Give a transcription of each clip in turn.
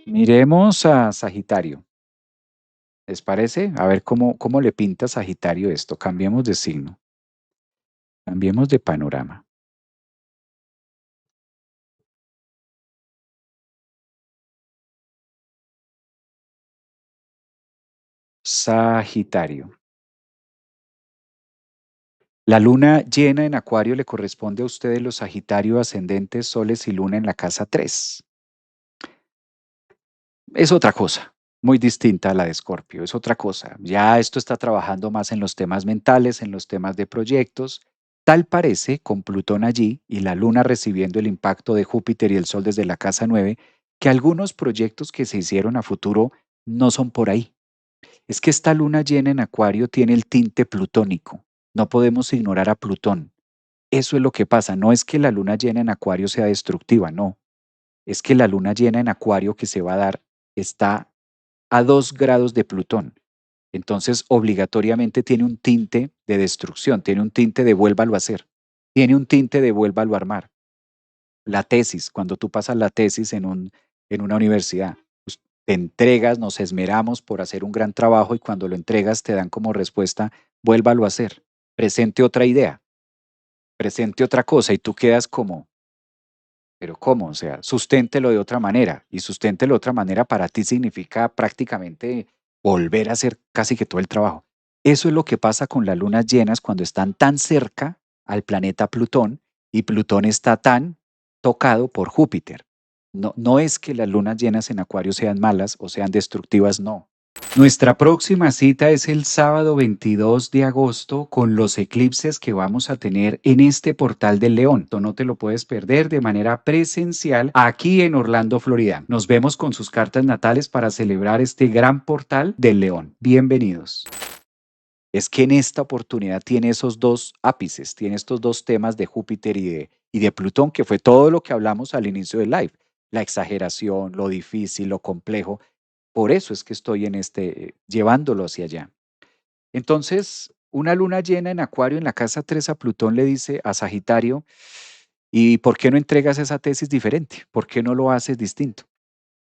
Miremos a Sagitario. ¿Les parece? A ver cómo le pinta Sagitario esto. Cambiemos de signo, cambiemos de panorama. Sagitario. La luna llena en Acuario le corresponde a ustedes los Sagitario ascendentes, soles y luna en la casa 3. Es otra cosa, muy distinta a la de Escorpio, es otra cosa. Ya esto está trabajando más en los temas mentales, en los temas de proyectos. Tal parece, con Plutón allí y la Luna recibiendo el impacto de Júpiter y el Sol desde la casa 9, que algunos proyectos que se hicieron a futuro no son por ahí. Es que esta Luna llena en Acuario tiene el tinte plutónico. No podemos ignorar a Plutón. Eso es lo que pasa. No es que la Luna llena en Acuario sea destructiva, no. Es que la Luna llena en Acuario que se va a dar está a 2 grados de Plutón. Entonces, obligatoriamente tiene un tinte de destrucción, tiene un tinte de vuélvalo a hacer, tiene un tinte de vuélvalo a armar. La tesis, cuando tú pasas la tesis en una universidad, pues, te entregas, nos esmeramos por hacer un gran trabajo y cuando lo entregas te dan como respuesta, vuélvalo a hacer, presente otra idea, presente otra cosa y tú quedas como, pero ¿cómo? O sea, susténtelo de otra manera. Y susténtelo de otra manera para ti significa prácticamente volver a hacer casi que todo el trabajo. Eso es lo que pasa con las lunas llenas cuando están tan cerca al planeta Plutón y Plutón está tan tocado por Júpiter. No, no es que las lunas llenas en Acuario sean malas o sean destructivas, no. Nuestra próxima cita es el sábado 22 de agosto con los eclipses que vamos a tener en este portal del León. No te lo puedes perder de manera presencial aquí en Orlando, Florida. Nos vemos con sus cartas natales para celebrar este gran portal del León. Bienvenidos. Es que en esta oportunidad tiene esos dos ápices, tiene estos dos temas de Júpiter y de Plutón, que fue todo lo que hablamos al inicio del live. La exageración, lo difícil, lo complejo. Por eso es que estoy en llevándolo hacia allá. Entonces, una luna llena en Acuario en la casa 3 a Plutón le dice a Sagitario, ¿y por qué no entregas esa tesis diferente? ¿Por qué no lo haces distinto?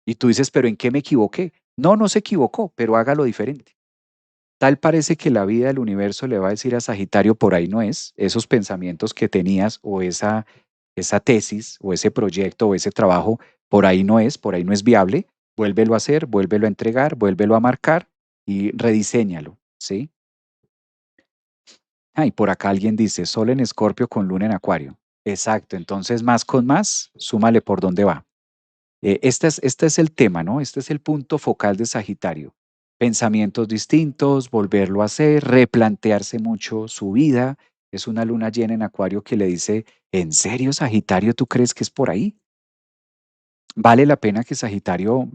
Y tú dices, ¿pero en qué me equivoqué? No, no se equivocó, pero hágalo diferente. Tal parece que la vida del universo le va a decir a Sagitario, por ahí no es, esos pensamientos que tenías o esa tesis o ese proyecto o ese trabajo, por ahí no es viable, vuélvelo a hacer, vuélvelo a entregar, vuélvelo a marcar y rediséñalo, ¿sí? Ah, y por acá alguien dice, Sol en Escorpio con Luna en Acuario. Exacto, entonces más con más, súmale por dónde va. Este es el tema, ¿no? Este es el punto focal de Sagitario. Pensamientos distintos, volverlo a hacer, replantearse mucho su vida. Es una luna llena en Acuario que le dice, ¿en serio, Sagitario, tú crees que es por ahí? Vale la pena que Sagitario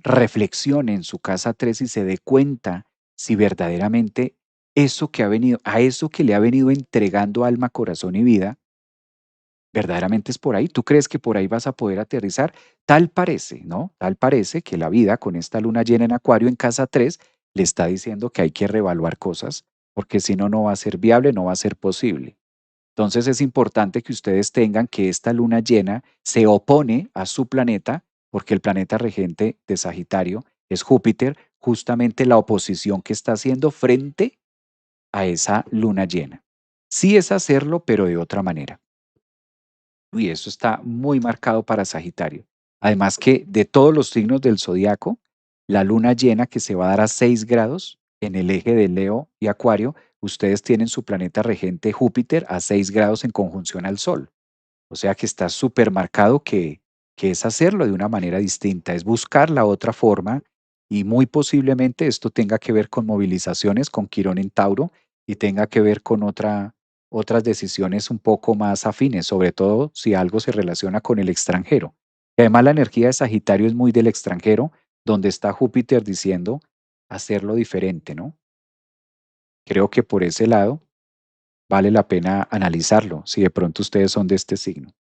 reflexione en su casa 3 y se dé cuenta si verdaderamente a eso que le ha venido entregando alma, corazón y vida, verdaderamente es por ahí. ¿Tú crees que por ahí vas a poder aterrizar? Tal parece, ¿no? Tal parece que la vida con esta luna llena en Acuario en casa 3 le está diciendo que hay que reevaluar cosas, porque si no, no va a ser viable, no va a ser posible. Entonces es importante que ustedes tengan que esta luna llena se opone a su planeta, porque el planeta regente de Sagitario es Júpiter, justamente la oposición que está haciendo frente a esa luna llena. Sí es hacerlo, pero de otra manera. Y eso está muy marcado para Sagitario. Además que de todos los signos del zodiaco, la luna llena que se va a dar a 6 grados en el eje de Leo y Acuario, ustedes tienen su planeta regente Júpiter a 6 grados en conjunción al Sol. O sea que está súper marcado que es hacerlo de una manera distinta, es buscar la otra forma y muy posiblemente esto tenga que ver con movilizaciones con Quirón en Tauro y tenga que ver con otras decisiones un poco más afines, sobre todo si algo se relaciona con el extranjero. Y además la energía de Sagitario es muy del extranjero, donde está Júpiter diciendo hacerlo diferente, ¿no? Creo que por ese lado vale la pena analizarlo, si de pronto ustedes son de este signo.